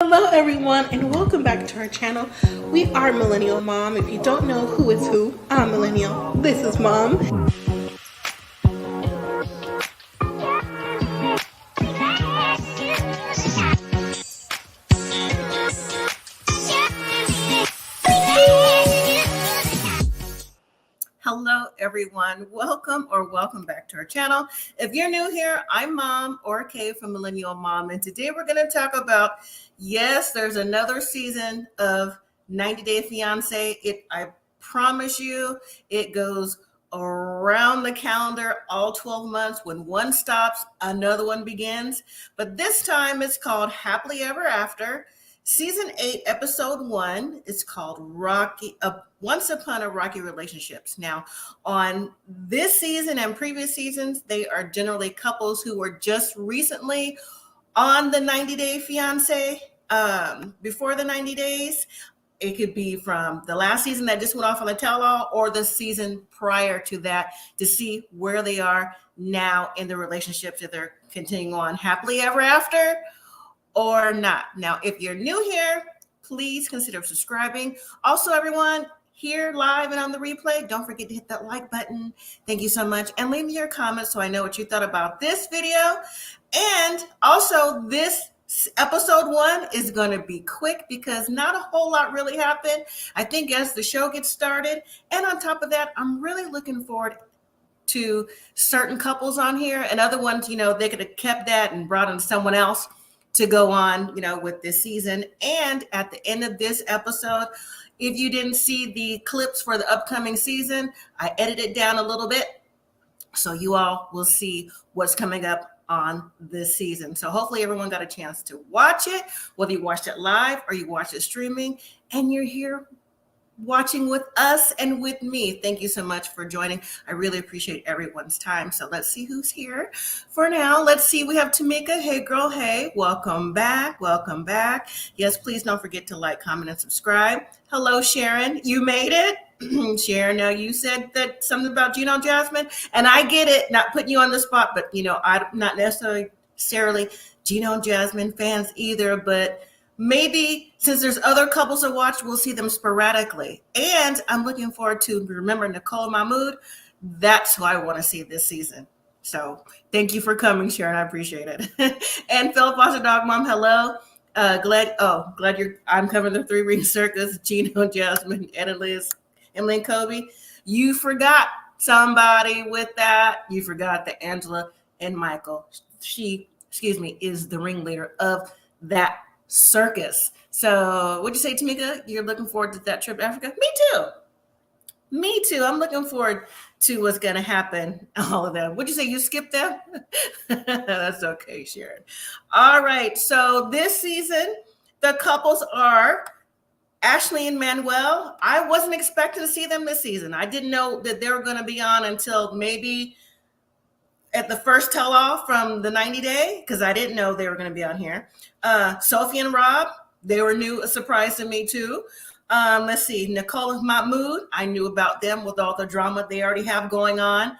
Hello everyone and welcome back to our channel. We are Millennial Mom. If you don't know who is who, I'm Millennial. This is Mom. Hello everyone, welcome back to our channel. If you're new here, I'm Mom or Kay from Millennial Mom, and today we're going to talk about, yes, there's another season of 90 Day Fiancé. I promise you, it goes around the calendar all 12 months. When one stops, another one begins. But this time it's called Happily Ever After. Season 8, episode 1 is called Once Upon a Rocky Relationships. Now, on this season and previous seasons, they are generally couples who were just recently on the 90-day fiancé, before the 90 days. It could be from the last season that just went off on the tell-all or the season prior to that to see where they are now in the relationships that they're continuing on happily ever after or not. Now, if you're new here, please consider subscribing. Also, everyone here live and on the replay, don't forget to hit that like button. Thank you so much. And leave me your comments so I know what you thought about this video. And also, this episode 1 is going to be quick because not a whole lot really happened, I think, as the show gets started. And on top of that, I'm really looking forward to certain couples on here, and other ones, they could have kept that and brought in someone else to go on, with this season. And at the end of this episode, if you didn't see the clips for the upcoming season, I edited it down a little bit so you all will see what's coming up on this season. So hopefully everyone got a chance to watch it, whether you watched it live or you watched it streaming, and you're here watching with us and with me. Thank you so much for joining. I really appreciate everyone's time. So let's see who's here for now. Let's see. We have Tamika. Hey girl. Hey, welcome back. Welcome back. Yes, please don't forget to like, comment, and subscribe. Hello, Sharon. You made it. Sharon, now you said that something about Gino and Jasmine, and I get it, not putting you on the spot, but I'm not necessarily Gino and Jasmine fans either, but maybe since there's other couples to watch, we'll see them sporadically. And I'm looking forward to, remember, Nicole and Mahmoud. That's who I want to see this season. So thank you for coming, Sharon. I appreciate it. And Phil Foster Dog Mom, hello. Glad I'm covering the 3-ring circus. Gino, Jasmine, and Liz, Emily, and Kobe. You forgot somebody with that. You forgot that Angela and Michael. She, is the ringleader of that circus. So what'd you say, Tamika? You're looking forward to that trip to Africa? Me too. I'm looking forward to what's going to happen. All of them. What'd you say? You skipped them? That's okay, Sharon. All right. So this season, the couples are Ashley and Manuel. I wasn't expecting to see them this season. I didn't know that they were going to be on until maybe at the first tell-all from the 90 Day, because I didn't know they were going to be on here. Sophie and Rob, they were new, a surprise to me too. Let's see, Nicole and Mahmoud, I knew about them with all the drama they already have going on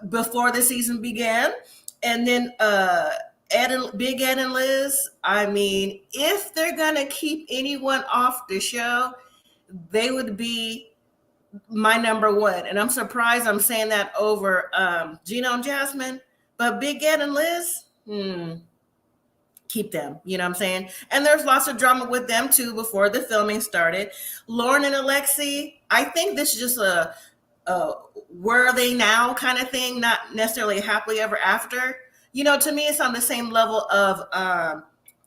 before the season began. And then Big Ed and Liz, I mean, if they're going to keep anyone off the show, they would be my number one. And I'm surprised I'm saying that over Gino and Jasmine, but Big Ed and Liz, keep them, you know what I'm saying? And there's lots of drama with them too before the filming started. Loren and Alexi, I think this is just a where are they now kind of thing, not necessarily happily ever after. To me, it's on the same level of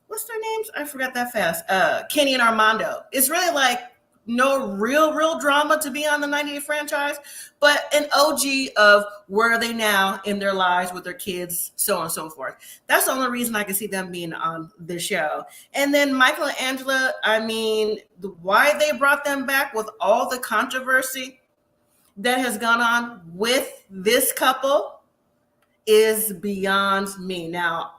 what's their names? I forgot that fast. Kenny and Armando. It's really like no real drama to be on the 90 Day franchise, but an OG of where are they now in their lives with their kids, so on and so forth. That's the only reason I can see them being on the show. And then Michael and Angela, I mean, why they brought them back with all the controversy that has gone on with this couple is beyond me. Now,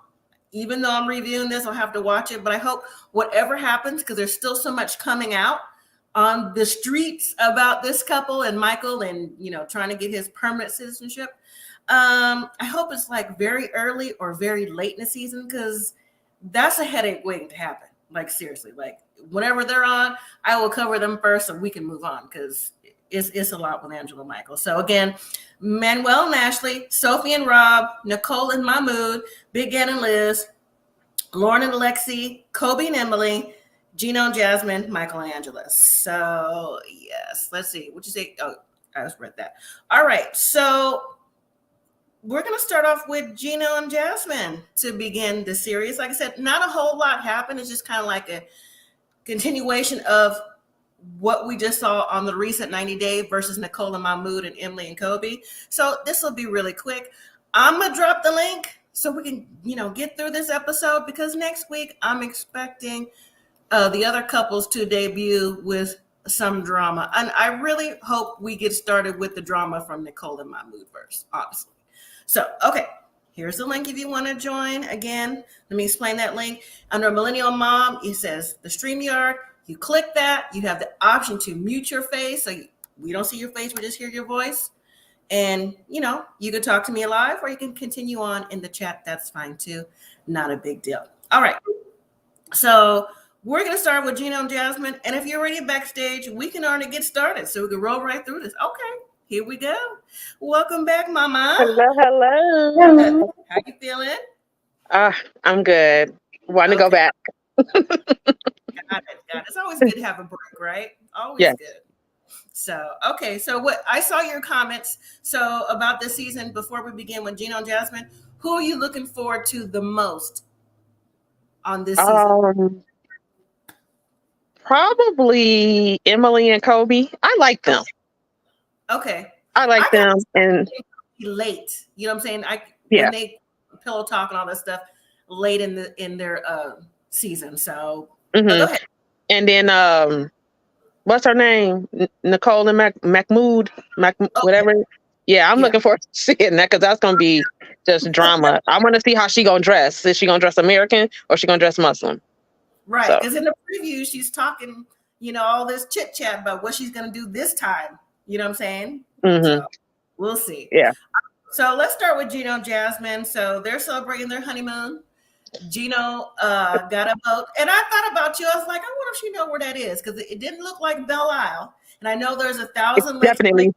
even though I'm reviewing this, I'll have to watch it, but I hope whatever happens, because there's still so much coming out on the streets about this couple and Michael and, trying to get his permanent citizenship. I hope it's like very early or very late in the season, because that's a headache waiting to happen. Like seriously, like whenever they're on, I will cover them first so we can move on because it's a lot with Angela Michael. So again, Manuel and Ashley, Sophie and Rob, Nicole and Mahmoud, Big Ann and Liz, Loren and Alexi, Kobe and Emily, Gino and Jasmine, Michael and Angela. So yes, let's see. What'd you say? Oh, I just read that. All right, so we're going to start off with Gino and Jasmine to begin the series. Like I said, not a whole lot happened. It's just kind of like a continuation of what we just saw on the recent 90-day versus Nicole and Mahmoud and Emily and Kobe. So this will be really quick. I'm going to drop the link so we can, get through this episode because next week I'm expecting the other couples to debut with some drama. And I really hope we get started with the drama from Nicole and Mahmoud first, honestly. So, okay, here's the link if you want to join. Again, let me explain that link. Under Millennial Mom, it says the StreamYard. You click that. You have the option to mute your face. So we don't see your face. We just hear your voice. And, you can talk to me live or you can continue on in the chat. That's fine, too. Not a big deal. All right. So we're going to start with Gino and Jasmine. And if you're already backstage, we can already get started. So we can roll right through this. Okay. Here we go. Welcome back, Mama. Hello. How you feeling? I'm good. Want to go back. Got it. It's always good to have a break, right? Always good. So, okay. So what I saw your comments. So about this season, before we begin with Gino and Jasmine, who are you looking forward to the most on this season? Probably Emily and Kobe. I like them. Okay. I like them. And late. You know what I'm saying? Yeah. When they pillow talk and all that stuff late in their season. So go ahead. And then what's her name? Nicole and Mahmoud, whatever. Yeah, I'm looking forward to seeing that because that's gonna be just drama. I want to see how she gonna dress. Is she gonna dress American or she gonna dress Muslim? Right, because in the preview she's talking, all this chit chat about what she's gonna do this time. You know what I'm saying? So we'll see. Yeah. So let's start with Gino and Jasmine. So they're celebrating their honeymoon. Gino got a boat. And I thought about you. I was like, I wonder if she know where that is because it didn't look like Belle Isle. And I know there's 1,000 lakes. Definitely.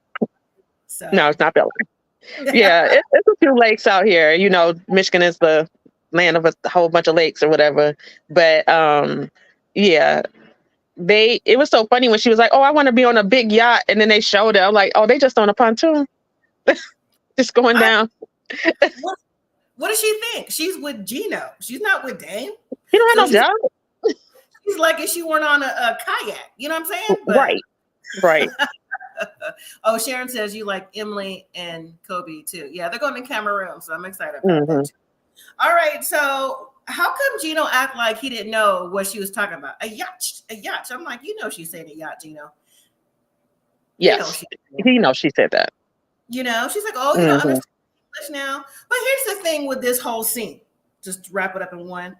So. No, it's not Belle Isle. Yeah, it's a few lakes out here. Michigan is the land of a whole bunch of lakes or whatever. But yeah. It was so funny when she was like, oh, I want to be on a big yacht. And then they showed it. I'm like, oh, they just on a pontoon. Just going down. What does she think? She's with Gino. She's not with Dane. You don't have no job. She's like if she weren't on a kayak. You know what I'm saying? Right. Oh, Sharon says you like Emily and Kobe too. Yeah, they're going to Cameroon. So I'm excited about that too. All right. So how come Gino act like he didn't know what she was talking about? A yacht. I'm like, she said a yacht, Gino. Yes. He knows she said that. She's like, oh, you don't understand English now. But here's the thing with this whole scene. Just to wrap it up in one.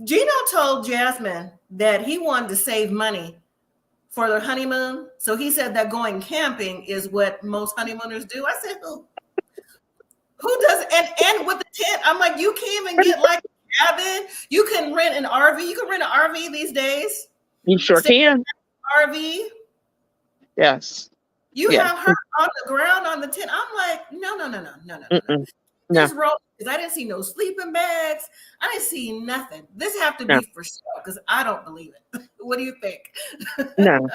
Gino told Jasmine that he wanted to save money for their honeymoon. So he said that going camping is what most honeymooners do. I said, who does? And with the tent, I'm like, you can't even get like a cabin. You can rent an RV. You can rent an RV these days. You sure can. RV. Yes. You have her on the ground on the tent. I'm like, no. Just roll because I didn't see no sleeping bags. I didn't see nothing. This have to be for sure because I don't believe it. What do you think? No.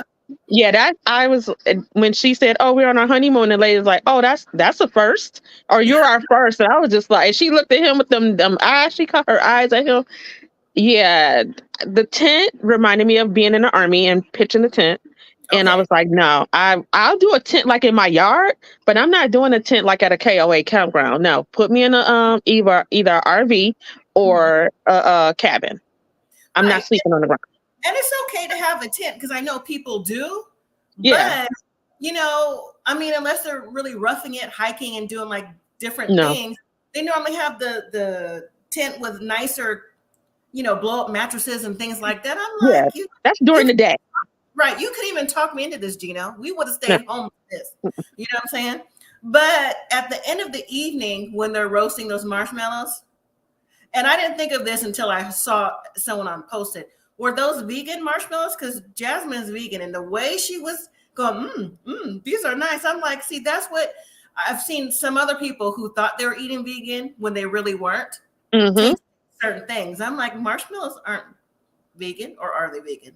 Yeah, that I was when she said, "Oh, we're on our honeymoon," the lady was like, "Oh, that's a first, or you're our first." And I was just like, she looked at him with them eyes. She caught her eyes at him. Yeah, the tent reminded me of being in the army and pitching the tent. And I was like, no, I'll do a tent like in my yard, but I'm not doing a tent like at a KOA campground. No, put me in a either RV or a cabin. I'm not sleeping on the ground. And it's okay to have a tent because I know people do. Yeah. But, unless they're really roughing it, hiking and doing like different things, they normally have the tent with nicer, blow up mattresses and things like that. I'm like, that's during the day. Right. You couldn't even talk me into this, Gino. We would have stayed home with this. You know what I'm saying? But at the end of the evening, when they're roasting those marshmallows, and I didn't think of this until I saw someone on posted, were those vegan marshmallows? Because Jasmine's vegan, and the way she was going, these are nice. I'm like, see, that's what I've seen some other people who thought they were eating vegan when they really weren't. Taste certain things. I'm like, marshmallows aren't vegan, or are they vegan?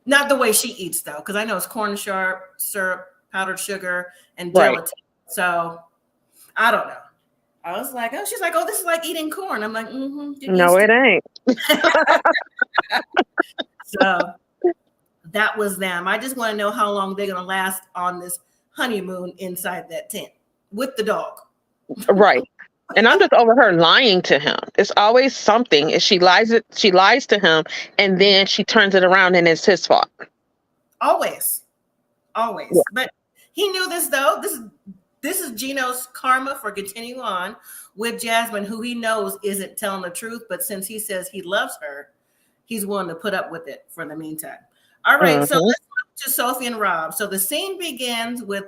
Not the way she eats, though, because I know it's corn syrup, powdered sugar, and gelatin. Right. So I don't know. I was like, oh, she's like, oh, this is like eating corn. I'm like, no, it ain't. So that was them. I just want to know how long they're going to last on this honeymoon inside that tent with the dog. Right. And I'm just over her lying to him. It's always something. She lies to him, and then she turns it around and it's his fault. Always. Yeah. But he knew this, though. This is Gino's karma for continuing on with Jasmine, who he knows isn't telling the truth. But since he says he loves her, he's willing to put up with it for the meantime. All right. So let's move to Sophie and Rob. So the scene begins with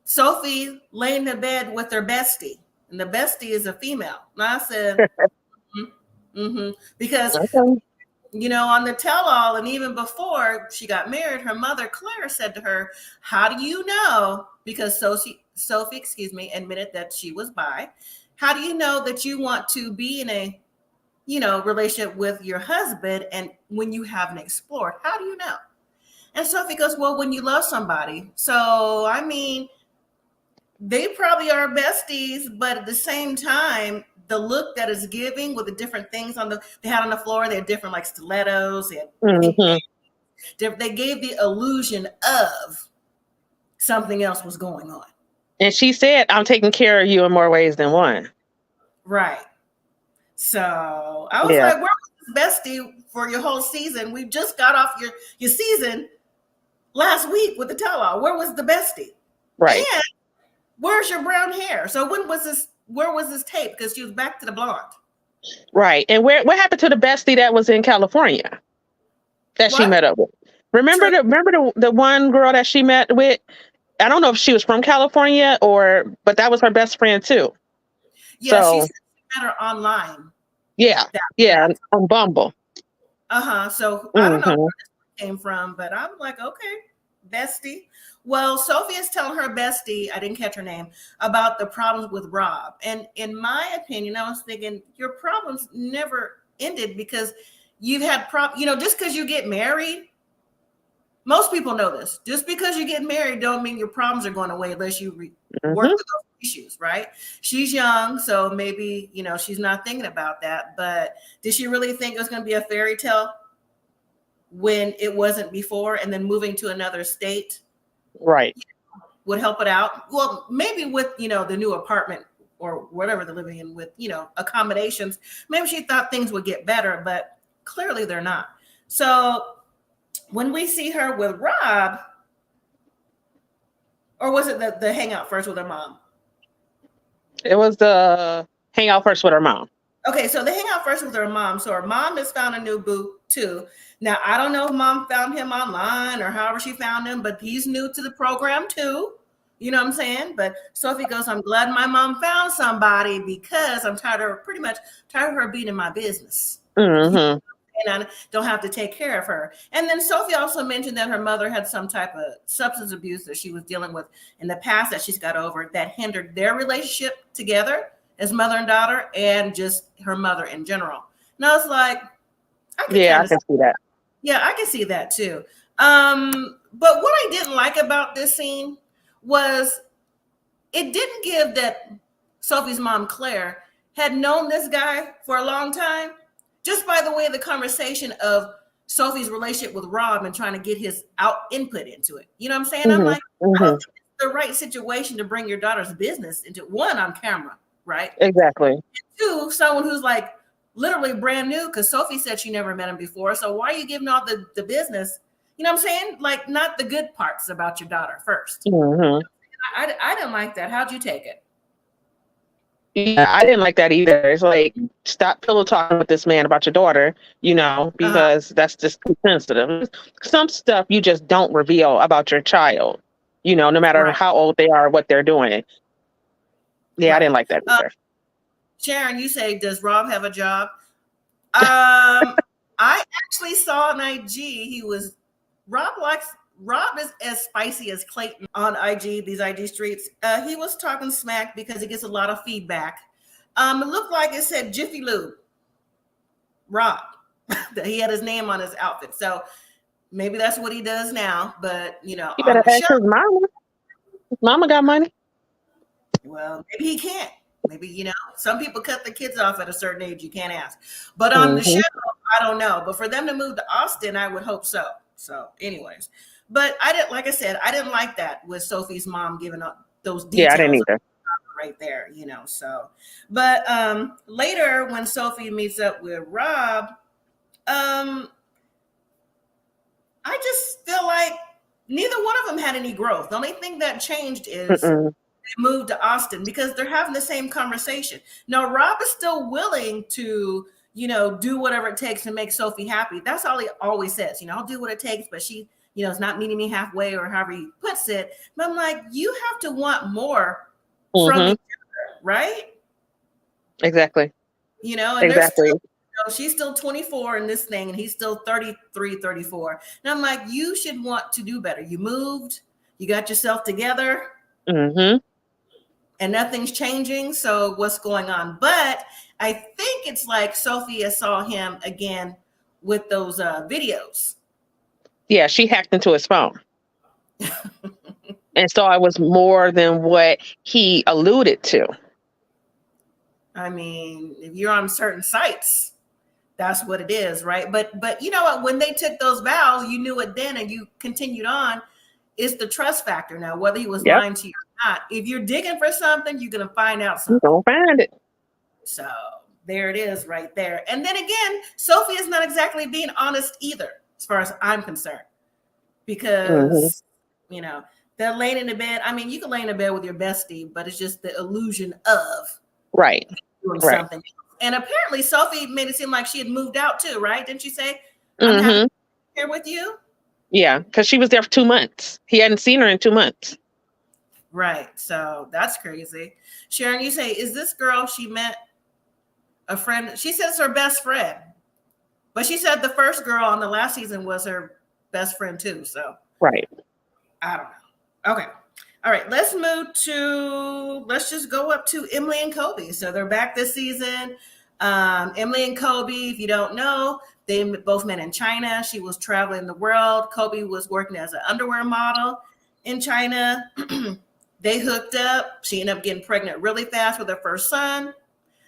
Sophie laying in bed with her bestie. And the bestie is a female. And I said, because, you know, on the tell-all, and even before she got married, her mother, Claire, said to her, how do you know? Because Sophie, admitted that she was bi. How do you know that you want to be in a, you know, relationship with your husband and when you haven't explored? How do you know? And Sophie goes, well, when you love somebody. So, I mean, they probably are besties, but at the same time, the look that is giving with the different things they had on the floor, they had different like stilettos, and they gave the illusion of something else was going on. And she said, I'm taking care of you in more ways than one. Right. So I was like, where was this bestie for your whole season? We just got off your season last week with the tell-all. Where was the bestie? Right. And where's your brown hair? So where was this tape? Because she was back to the blonde. Right. And what happened to the bestie that was in California that she met up with? Remember the one girl that she met with? I don't know if she was from California but that was her best friend too. Yeah, she met her online. Yeah. On Bumble. So I don't know where this came from, but I'm like, okay, bestie. Well, Sophie is telling her bestie, I didn't catch her name, about the problems with Rob. And in my opinion, I was thinking your problems never ended because you've had just because you get married, most people know this. Just because you get married don't mean your problems are going away unless you work with those issues, right? She's young, so maybe, she's not thinking about that. But did she really think it was going to be a fairy tale when it wasn't before, and then moving to another state? Right. Would help it out. Well, maybe with, the new apartment or whatever they're living in with, accommodations, maybe she thought things would get better, but clearly they're not. So when we see her with Rob, or was it the hangout first with her mom? It was the hangout first with her mom. Okay, so they hang out first with her mom. So her mom has found a new boo too. Now, I don't know if mom found him online or however she found him, but he's new to the program too. You know what I'm saying? But Sophie goes, I'm glad my mom found somebody because I'm tired of her being in my business. And I don't have to take care of her. And then Sophie also mentioned that her mother had some type of substance abuse that she was dealing with in the past that she's got over that hindered their relationship together as mother and daughter, and just her mother in general. And I was like, I can see that. Yeah, I can see that too. But what I didn't like about this scene was it didn't give that Sophie's mom, Claire, had known this guy for a long time, just by the way the conversation of Sophie's relationship with Rob and trying to get his input into it. You know what I'm saying? I'm like, I don't think it's the right situation to bring your daughter's business into one on camera. Right? Exactly. And two, someone who's like literally brand new, because Sophie said she never met him before. So why are you giving all the business? You know what I'm saying? Like, not the good parts about your daughter first. I didn't like that. How'd you take it? Yeah, I didn't like that either. It's like, stop pillow talking with this man about your daughter, because that's just too sensitive. Some stuff you just don't reveal about your child, no matter how old they are, what they're doing. Yeah, I didn't like that either. Sharon, you say, does Rob have a job? I I actually saw on IG Rob is as spicy as Clayton on IG, these IG streets. He was talking smack because he gets a lot of feedback. It looked like it said Jiffy Lube, Rob. He had his name on his outfit. So maybe that's what he does now. But, you better ask his mama. His mama got money. Well, maybe he can't. Maybe, some people cut the kids off at a certain age. You can't ask. But on the show, I don't know. But for them to move to Austin, I would hope so. So anyways, but I didn't like that with Sophie's mom giving up those details. Yeah, I didn't either. Right there, so. But later when Sophie meets up with Rob, I just feel like neither one of them had any growth. The only thing that changed is they moved to Austin because they're having the same conversation. Now, Rob is still willing to, do whatever it takes to make Sophie happy. That's all he always says. I'll do what it takes, but she, is not meeting me halfway or however he puts it. But I'm like, you have to want more from each other, right? Exactly. And exactly. She's still 24 in this thing, and he's still 33, 34. And I'm like, you should want to do better. You moved, you got yourself together, and nothing's changing. So what's going on? But I think it's like Sophia saw him again with those videos. Yeah, she hacked into his phone. And so it was more than what he alluded to. I mean, if you're on certain sites, that's what it is, right? But you know what? When they took those vows, you knew it then and you continued on. It's the trust factor now, whether he was lying to you or not. If you're digging for something, you're going to find out something. You're going to find it. So there it is right there. And then again, Sophie is not exactly being honest either, as far as I'm concerned. Because, they're laying in the bed. I mean, you can lay in the bed with your bestie, but it's just the illusion of doing something else. And apparently Sophie made it seem like she had moved out too, right? Didn't she say, I'm happy to be here with you? Yeah, because she was there for 2 months. He hadn't seen her in 2 months. Right. So that's crazy. Sharon, you say, is this girl she met a friend? She says her best friend. But she said the first girl on the last season was her best friend too. So right. I don't know. Okay. All right. Let's just go up to Emily and Kobe. So they're back this season. Emily and Kobe, if you don't know, they both met in China. She was traveling the world. Kobe was working as an underwear model in China. They hooked up. She ended up getting pregnant really fast with her first son.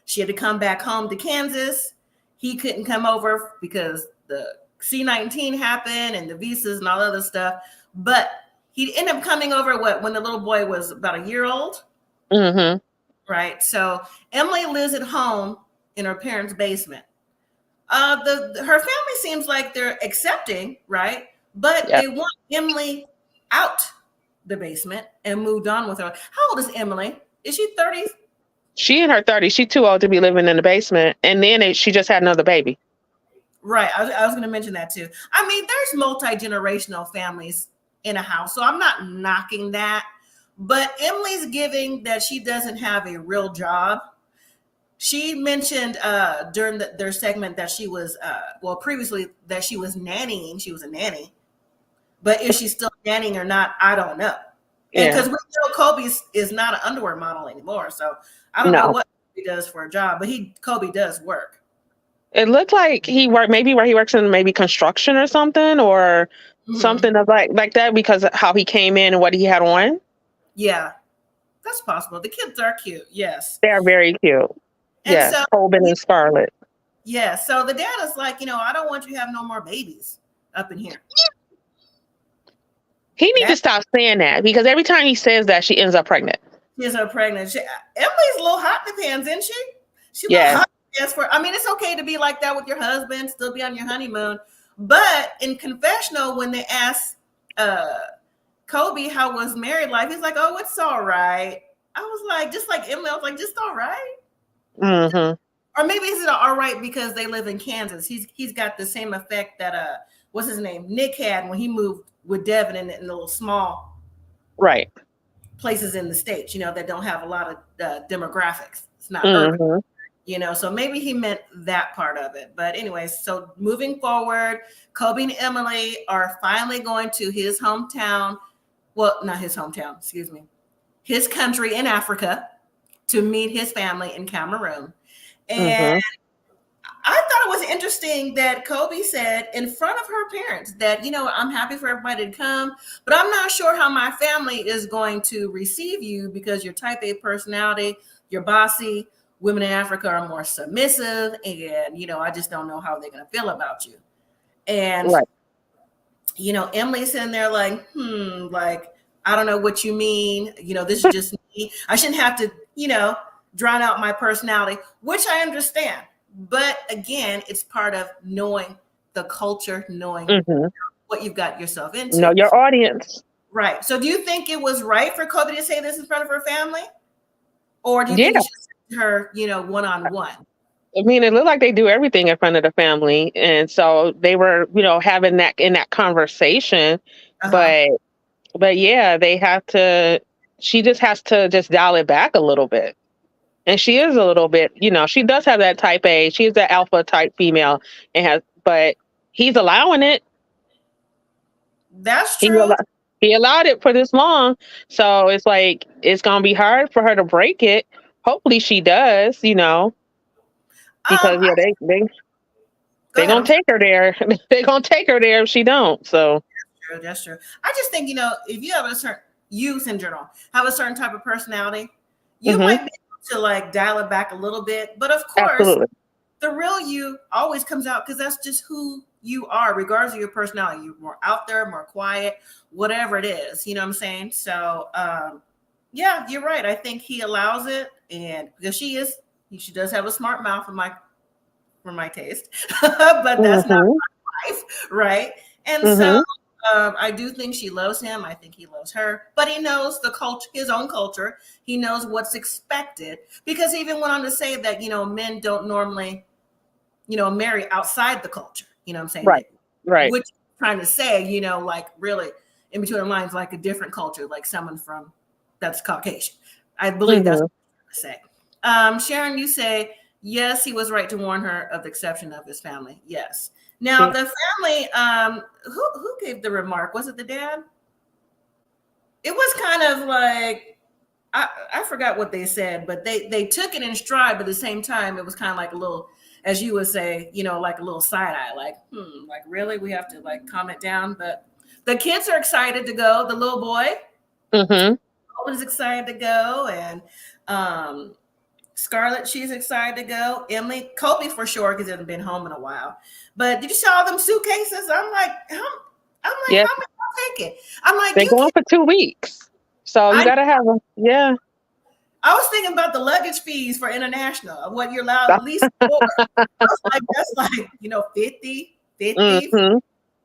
She had to come back home to Kansas. He couldn't come over because the C-19 happened and the visas and all other stuff. But he ended up coming over when the little boy was about a year old. Right. So Emily lives at home in her parents' basement. Her family seems like they're accepting, right? But they want Emily out the basement and moved on with her. How old is Emily? Is she 30? She in her 30s. She's too old to be living in the basement. And then she just had another baby. Right. I was going to mention that too. I mean, there's multi-generational families in a house, so I'm not knocking that. But Emily's giving that she doesn't have a real job. She mentioned during their segment that she was, previously that she was nannying. She was a nanny. But if she's still nannying or not, I don't know. Because we know Kobe is not an underwear model anymore. So I don't know what he does for a job, but Kobe does work. It looked like he worked maybe where he works in maybe construction or something or something of like that because of how he came in and what he had on. Yeah, that's possible. The kids are cute. Yes. They are very cute. Yes, so, Colbin and Scarlett. Yeah. So the dad is like, I don't want you to have no more babies up in here. He needs to stop saying that because every time he says that, she ends up pregnant. She ends up pregnant. Emily's a little hot in the pants, isn't she? She's a little hot in the pants it's okay to be like that with your husband, still be on your honeymoon. But in confessional, when they asked Kobe how was married life, he's like, oh, it's all right. I was like, just like Emily, I was like, just all right. Or maybe is it all right because they live in Kansas? He's got the same effect that what's his name? Nick had when he moved with Devin in the little small places in the States, that don't have a lot of demographics. It's not urban. So maybe he meant that part of it. But anyway, so moving forward, Kobe and Emily are finally going to his hometown. Well, not his hometown, excuse me. His country in Africa to meet his family in Cameroon. And I thought it was interesting that Kobe said in front of her parents that, I'm happy for everybody to come, but I'm not sure how my family is going to receive you because your type A personality, you're bossy. Women in Africa are more submissive. And, I just don't know how they're going to feel about you. And, right. Emily's sitting there like, like, I don't know what you mean. This is just me. I shouldn't have to, drown out my personality, which I understand. But again, it's part of knowing the culture, knowing what you've got yourself into. Know your audience. Right. So do you think it was right for Kobe to say this in front of her family? Or do you think it should her, one-on-one? I mean, it looked like they do everything in front of the family. And so they were, having that in that conversation. But yeah, they have to, she just has to just dial it back a little bit. And she is a little bit, she does have that type A. She's the alpha type female but he's allowing it. That's true. He allowed it for this long. So it's like, it's going to be hard for her to break it. Hopefully she does, because they're going to take her there. They're going to take her there if she don't. So that's true. I just think, if you have a certain youth in general, have a certain type of personality, you might be able to like dial it back a little bit. But of course, the real you always comes out because that's just who you are, regardless of your personality. You're more out there, more quiet, whatever it is. You know what I'm saying? So, yeah, you're right. I think he allows it, and because she does have a smart mouth for my taste, but that's not my life, right? And so I do think she loves him. I think he loves her, but he knows the culture, his own culture. He knows what's expected because he even went on to say that, men don't normally, marry outside the culture. You know what I'm saying? Right. Which trying to say, like really in between the lines, like a different culture, like someone that's Caucasian. I believe that's what I'm saying. Sharon, you say, yes, he was right to warn her of the exception of his family. Yes. Now the family, who gave the remark? Was it the dad? It was kind of like, I forgot what they said, but they took it in stride, but at the same time, it was kind of like a little, as you would say, like a little side eye, like, like really, we have to like calm it down. But the kids are excited to go. The little boy is excited to go, and Scarlett, she's excited to go. Emily, Kobe for sure, because they haven't been home in a while. But did you see all them suitcases? I'm like, how many y'all taking? I'm like, they're going for 2 weeks, so you gotta have them. Yeah. I was thinking about the luggage fees for international, what you're allowed at least for. I was like, that's like, 50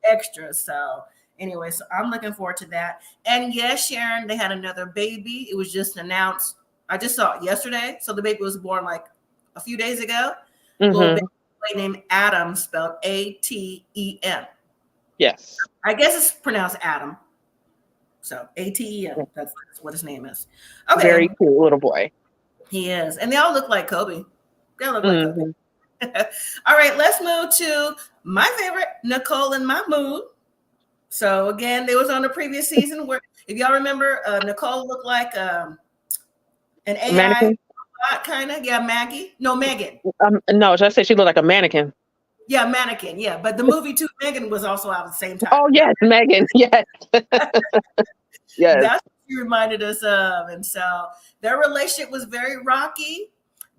extra. So anyway, so I'm looking forward to that. And yes, Sharon, they had another baby. It was just announced. I just saw it yesterday. So the baby was born like a few days ago. Little baby named Adam, spelled A-T-E-M. Yes. I guess it's pronounced Adam. So A-T-E-M. That's what his name is. Okay. Very cute little boy. He is. And they all look like Kobe. They all look like Kobe. All right, let's move to my favorite, Nicole and Mahmoud. So again, they was on the previous season where, if y'all remember, Nicole looked like an AI mannequin? Kind of. Yeah, Maggie. No, Megan. No, just say she looked like a mannequin. Yeah, mannequin. Yeah, but the movie too, Megan was also out at the same time. Oh yes, Megan. Yes. Yes. That's what she reminded us of. And so their relationship was very rocky.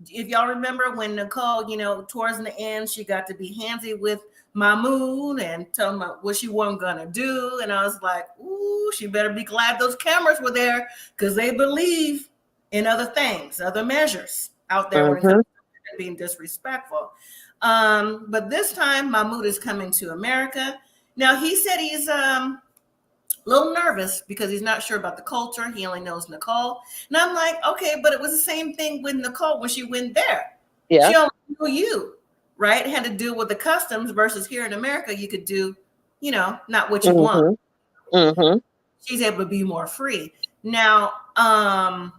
If y'all remember when Nicole, towards the end, she got to be handsy with Mahmoud and tell him what she wasn't gonna do. And I was like, ooh, she better be glad those cameras were there because they believe in other things, other measures out there when it comes to being disrespectful. But this time Mahmoud is coming to America. Now he said he's a little nervous because he's not sure about the culture. He only knows Nicole. And I'm like, okay, but it was the same thing with Nicole when she went there. Yeah. She only knew you, right? It had to do with the customs versus here in America, you could do, not what you want. She's able to be more free. Now, I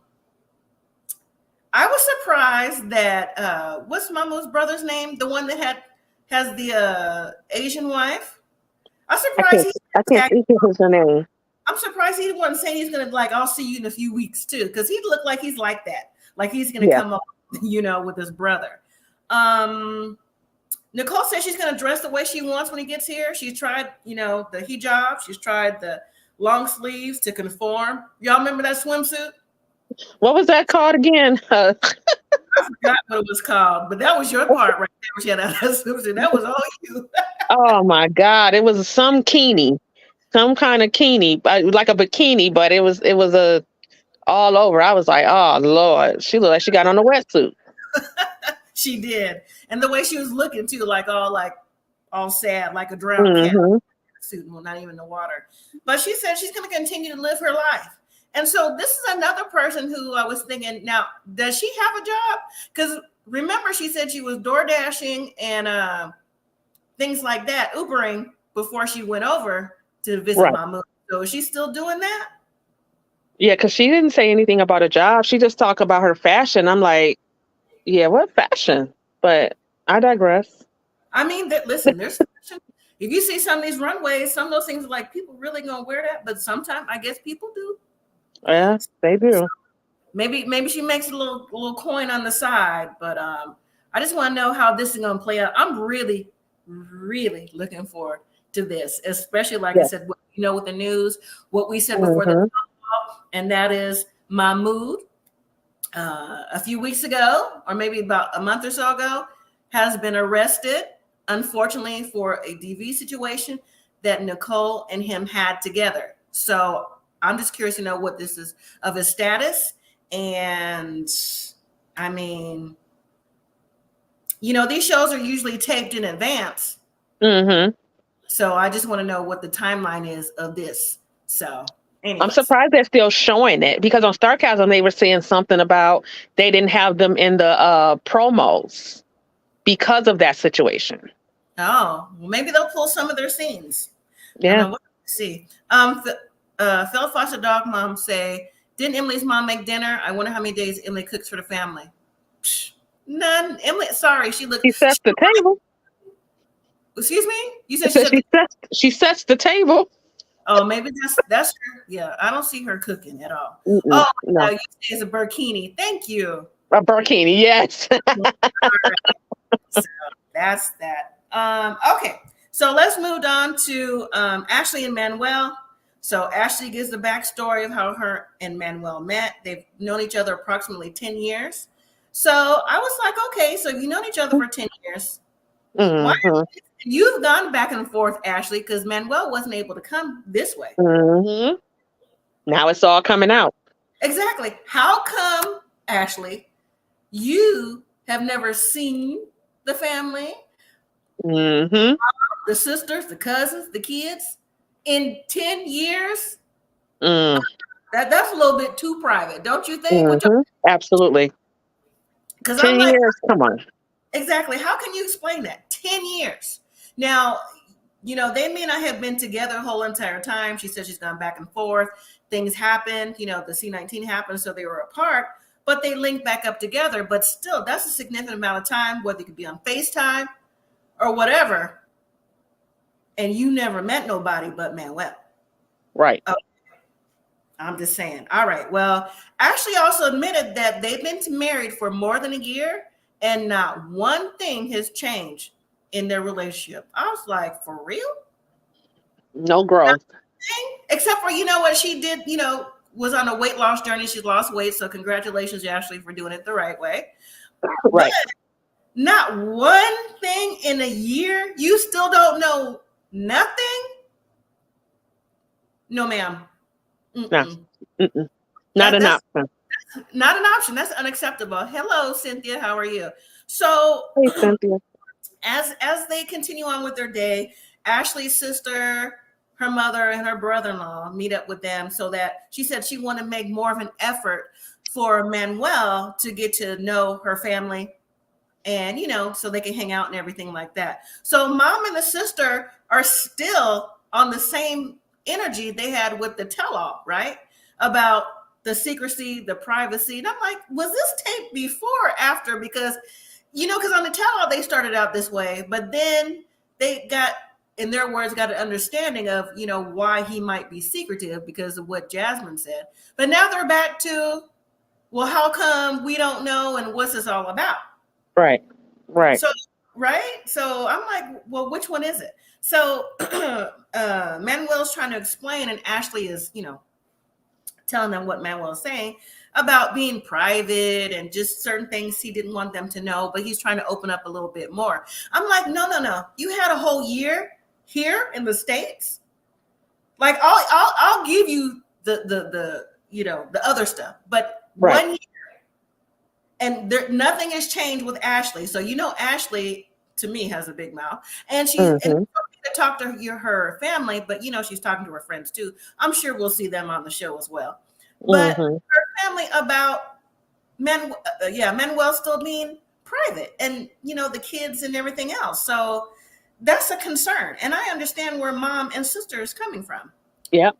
was surprised that what's Mahmoud's brother's name? The one that has the Asian wife. I'm surprised I can't think of his name. I'm surprised he wasn't saying he's gonna like, I'll see you in a few weeks too, because he looked like he's like that. Like he's gonna come up, with his brother. Nicole says she's gonna dress the way she wants when he gets here. She's tried, the hijab, she's tried the long sleeves to conform. Y'all remember that swimsuit? What was that called again? I forgot what it was called, but that was your part right there. She had that swimsuit. That was all you. Oh my God. It was some kind of bikini, like a bikini, but it was a all over. I was like, oh Lord, she looked like she got on a wetsuit. She did. And the way she was looking too, like all sad, like a drowned cat suit, well, not even the water. But she said she's going to continue to live her life. And so this is another person who I was thinking, now, does she have a job? Because remember, she said she was door dashing and things like that, Ubering, before she went over to visit Mahmoud. So is she still doing that? Yeah, because she didn't say anything about a job. She just talked about her fashion. I'm like, yeah, what fashion? But I digress. I mean, listen, there's fashion. If you see some of these runways, some of those things are like, people really gonna wear that, but sometimes I guess people do. Yeah, they do. So maybe she makes a little coin on the side, but I just want to know how this is gonna play out. I'm really, really looking forward to this, especially like I said, with the news, what we said before the and that is Mahmoud a few weeks ago, or maybe about a month or so ago, has been arrested, unfortunately, for a DV situation that Nicole and him had together. So I'm just curious to know what this is of his status. And I mean, these shows are usually taped in advance. So I just want to know what the timeline is of this. So anyways. I'm surprised they're still showing it, because on Starcasm they were saying something about they didn't have them in the promos because of that situation. Oh, well, maybe they'll pull some of their scenes. Yeah. Let's see. Phil Foster Dog Mom say, didn't Emily's mom make dinner? I wonder how many days Emily cooks for the family. Psh, none. Emily, sorry, she sets the table. Excuse me? You said she sets the table. Oh, maybe that's her. Yeah, I don't see her cooking at all. You say it's a burkini. Thank you. A burkini, yes. So that's that. Okay, so let's move on to Ashley and Manuel. So Ashley gives the backstory of how her and Manuel met. They've known each other approximately 10 years. So I was like, okay, so you've known each other for 10 years. Why? You've gone back and forth, Ashley, because Manuel wasn't able to come this way. Now it's all coming out. Exactly. How come, Ashley, you have never seen the family, the sisters, the cousins, the kids in 10 years? That's a little bit too private, don't you think? Absolutely. 10 years, come on. Exactly. How can you explain that? 10 years. Now, they may not have been together the whole entire time. She said she's gone back and forth. Things happened, the C-19 happened, so they were apart, but they linked back up together. But still, that's a significant amount of time, whether it could be on FaceTime or whatever. And you never met nobody but Manuel. Right. Okay. I'm just saying. All right. Well, Ashley also admitted that they've been married for more than a year and not one thing has changed in their relationship. I was like, for real? No growth. Except for, what she did, was on a weight loss journey. She lost weight. So congratulations, Ashley, for doing it the right way. Right. But not one thing in a year. You still don't know nothing? No, ma'am. No. Not an option. Not an option. That's unacceptable. Hello, Cynthia. How are you? So, hey, Cynthia. As they continue on with their day, Ashley's sister, her mother, and her brother-in-law meet up with them so that she said she wanted to make more of an effort for Manuel to get to know her family and, so they can hang out and everything like that. So mom and the sister are still on the same energy they had with the tell-all, right? About the secrecy, the privacy. And I'm like, was this taped before or after? Because, because on the tell-all, they started out this way, but then they got, in their words, got an understanding of, why he might be secretive because of what Jasmine said. But now they're back to, well, how come we don't know and what's this all about? Right. So I'm like, well, which one is it? So Manuel's trying to explain, and Ashley is, telling them what Manuel is saying about being private and just certain things he didn't want them to know, but he's trying to open up a little bit more. I'm like, no. You had a whole year here in the States. Like I'll give you the other stuff, but right. 1 year, and nothing has changed with Ashley. So Ashley to me has a big mouth, and she's to talk to her family, but she's talking to her friends too. I'm sure we'll see them on the show as well. But her family about Manuel still being private, and the kids and everything else. So that's a concern, and I understand where mom and sister is coming from. Yeah.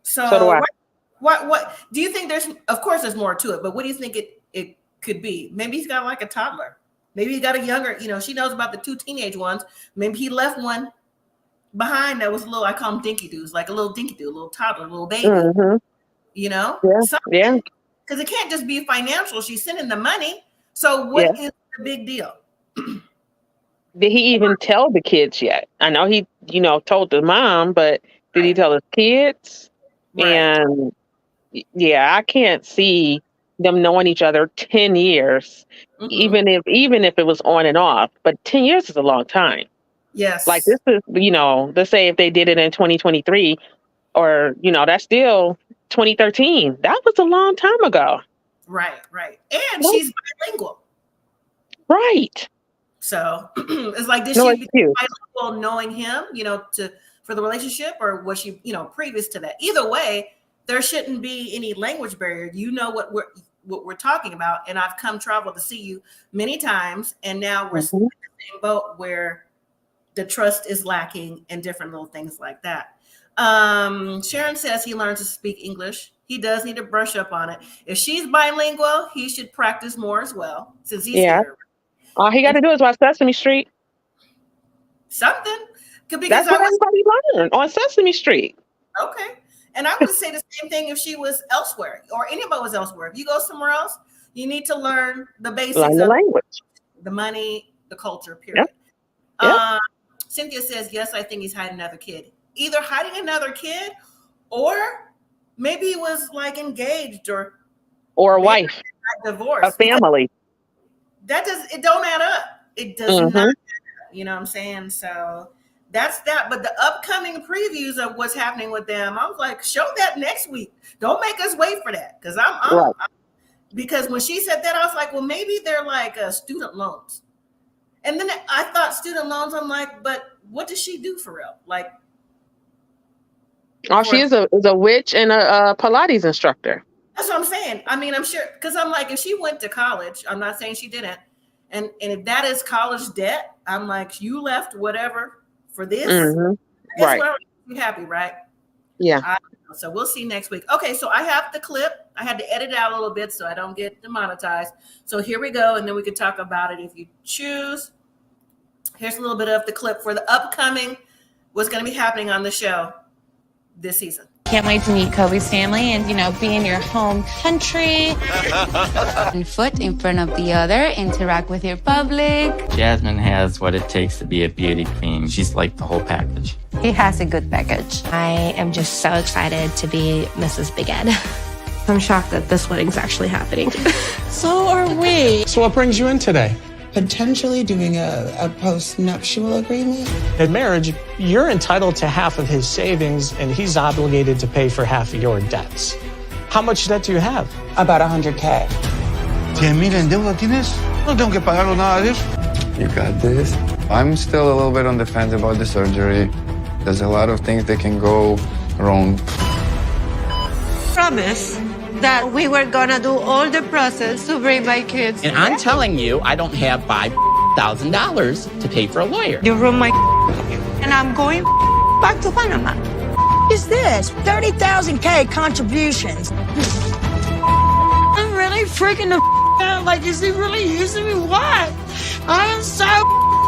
So do I. What do you think? Of course there's more to it, but what do you think it could be? Maybe he's got like a toddler. Maybe he got a younger, she knows about the 2 teenage ones. Maybe he left one behind that was a little, I call them dinky doos, like a little dinky doo, a little toddler, a little baby. Yeah. Because it can't just be financial. She's sending the money. So what is the big deal? Did he even tell the kids yet? I know he, told the mom, but did he tell his kids? Right. And I can't see them knowing each other 10 years, even if it was on and off. But 10 years is a long time. Yes. Like this is, let's say if they did it in 2023, or that's still 2013. That was a long time ago. Right. And she's bilingual. Right. So it's like, did she be bilingual knowing him, for the relationship, or was she, previous to that? Either way, there shouldn't be any language barrier. What we're talking about, and I've come travel to see you many times, and now we're in the same boat where the trust is lacking and different little things like that. Sharon says he learned to speak English. He does need to brush up on it. If she's bilingual, he should practice more as well, since he's here. All he got to do is watch Sesame Street. Something. Because that's what everybody learned on Sesame Street. Okay. And I would say the same thing if she was elsewhere, or anybody was elsewhere. If you go somewhere else, you need to learn the basics of the language, the money, the culture, period. Yep. Cynthia says, yes, I think he's hiding another kid. Either hiding another kid, or maybe he was like engaged, or a wife, divorced, a family. It don't add up. It does not add up, you know what I'm saying? So that's that. But the upcoming previews of what's happening with them, I was like, show that next week. Don't make us wait for that. Because because when she said that, I was like, well, maybe they're like student loans. And then I thought student loans, I'm like, but what does she do for real? Like, she is a witch and a Pilates instructor. That's what I'm saying. I mean, I'm sure, because I'm like, if she went to college, I'm not saying she didn't. And if that is college debt, I'm like, you left whatever for this. Right. Be happy, right? Yeah. So we'll see next week. Okay, so I have the clip. I had to edit it out a little bit so I don't get demonetized. So here we go, and then we can talk about it if you choose. Here's a little bit of the clip for the upcoming, what's going to be happening on the show this season. Can't wait to meet Kobe's family and, be in your home country. One foot in front of the other, interact with your public. Jasmine has what it takes to be a beauty queen. She's like the whole package. He has a good package. I am just so excited to be Mrs. Big Ed. I'm shocked that this wedding's actually happening. So are we. So what brings you in today? Potentially doing a post-nuptial agreement. In marriage, you're entitled to half of his savings, and he's obligated to pay for half of your debts. How much debt do you have? About $100K. 100,000 en deuda tienes? No tengo que pagarlo nada de eso. You got this. I'm still a little bit on the fence about the surgery. There's a lot of things that can go wrong. Promise that we were gonna do all the process to bring my kids. And I'm telling you, I don't have $5,000 to pay for a lawyer. You ruined my and I'm going back to Panama. is this? 30,000K contributions. I'm really freaking the out. Like, is he really using me? What? I am so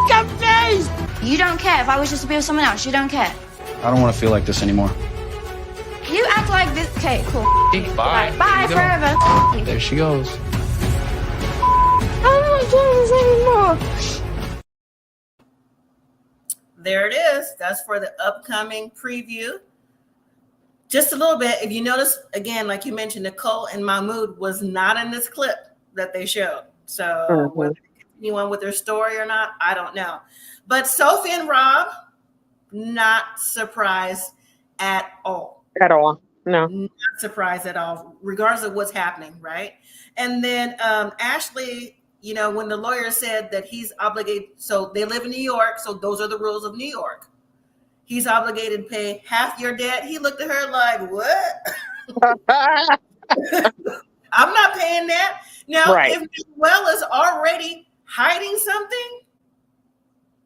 confused. You don't care. If I was just to be with someone else, you don't care. I don't want to feel like this anymore. You act like this. Okay, cool. Bye. Bye forever. There she goes. I don't want to do this anymore. There it is. That's for the upcoming preview. Just a little bit. If you notice, again, like you mentioned, Nicole and Mahmoud was not in this clip that they showed. So whether they continue on with their story or not, I don't know. But Sophie and Rob, not surprised at all. At all. No. Not surprised at all, regardless of what's happening, right? And then Ashley, you know, when the lawyer said that he's obligated, so they live in New York, so those are the rules of New York. He's obligated to pay half your debt. He looked at her like, what? I'm not paying that. Now, if Manuel is already hiding something,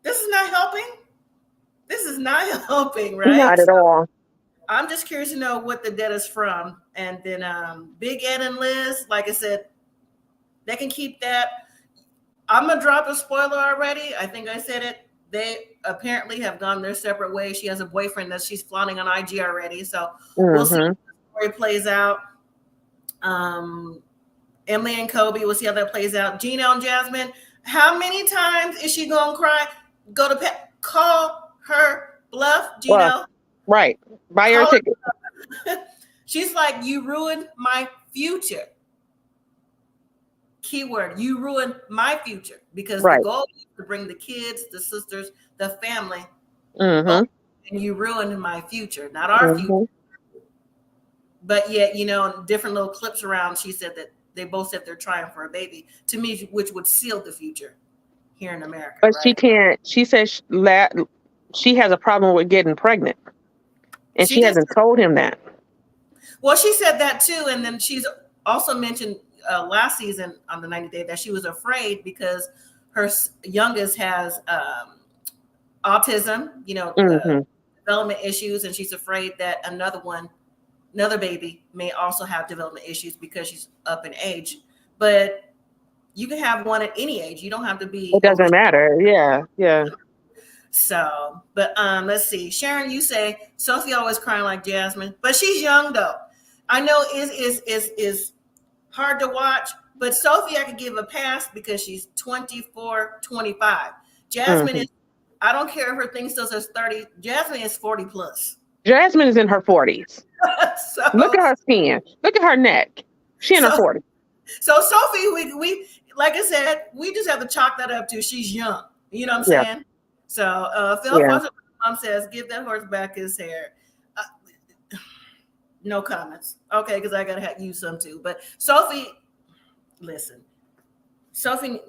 this is not helping. This is not helping, right? Not at all. I'm just curious to know what the debt is from. And then Big Ed and Liz, like I said, they can keep that. I'm going to drop a spoiler already. I think I said it. They apparently have gone their separate ways. She has a boyfriend that she's flaunting on IG already. So we'll see how the story plays out. Emily and Kobe, we'll see how that plays out. Gino and Jasmine, how many times is she going to cry? Go to call her bluff, Gino. Well, right. Buy her ticket. She's like, you ruined my future. Keyword, you ruined my future, because the goal is to bring the kids, the sisters, the family, and you ruined my future, not our future. But yet, you know, different little clips around, she said that they both said they're trying for a baby, to me, which would seal the future here in America. But she can't. She says she has a problem with getting pregnant, and she hasn't told him that. Well, she said that too, and then she's also mentioned last season on the 90 Day that she was afraid because her youngest has autism, you know, development issues, and she's afraid that another baby may also have development issues because she's up in age. But you can have one at any age. You don't have to be. It doesn't matter. Yeah. So, but let's see. Sharon, you say Sophie always crying like Jasmine, but she's young though. I know is hard to watch, but Sophie I could give a pass because she's 24, 25. Jasmine is, I don't care if her thing still says 30. Jasmine is 40 plus. Jasmine is in her 40s. So, look at her skin. Look at her neck. She in her 40s. So Sophie, we like I said, we just have to chalk that up to she's young. You know what I'm saying? Yeah. So Phil Foster mom says, give that horse back his hair. No comments. Okay, because I gotta use some too. But Sophie, listen. Sophie,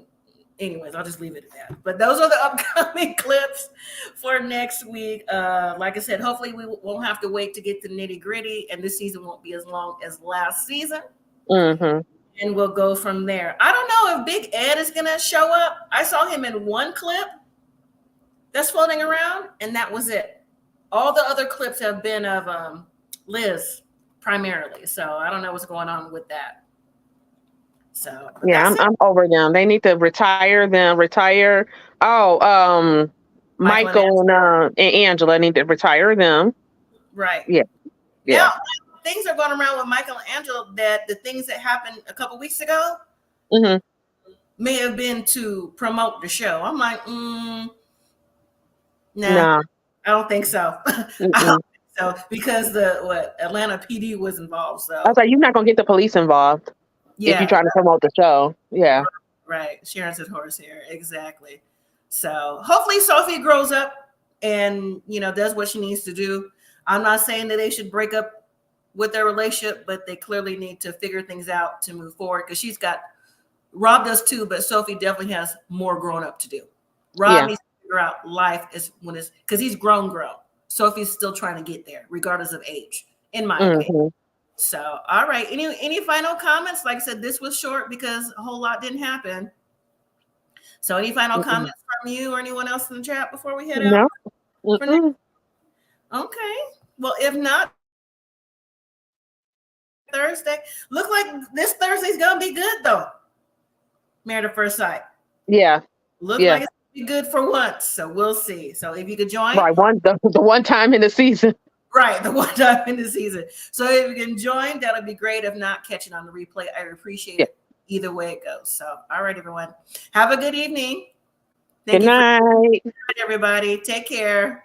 anyways, I'll just leave it at that. But those are the upcoming clips for next week. Like I said, hopefully we won't have to wait to get to nitty gritty, and this season won't be as long as last season. And we'll go from there. I don't know if Big Ed is gonna show up. I saw him in one clip that's floating around, and that was it. All the other clips have been of Liz primarily. So I don't know what's going on with that. So yeah, I'm over them. They need to retire them. Michael and Angela need to retire them. Right. Yeah. Now, things are going around with Michael and Angela that the things that happened a couple weeks ago may have been to promote the show. I'm like, nah, I don't think so. So because Atlanta PD was involved. So I was like, you're not gonna get the police involved if you're trying to promote the show. Yeah. Right. Sharon said horsehair. Exactly. So hopefully Sophie grows up and does what she needs to do. I'm not saying that they should break up with their relationship, but they clearly need to figure things out to move forward, because Rob does too, but Sophie definitely has more growing up to do. Rob needs to figure out life because he's grown. Sophie's still trying to get there, regardless of age, in my opinion. So, all right. Any final comments? Like I said, this was short because a whole lot didn't happen. So, any final comments from you or anyone else in the chat before we head out? No. Okay. Well, if not Thursday, look like this Thursday's gonna be good though. Married at First Sight. Yeah. Look Yeah. like it's gonna be good for once. So we'll see. So if you could join, Right, the one time in the season. right, the one time in the season. So if you can join, that'll be great. If not, catch it on the replay. I appreciate it either way it goes. So all right, everyone. Have a good evening. Good night. Everybody. Take care.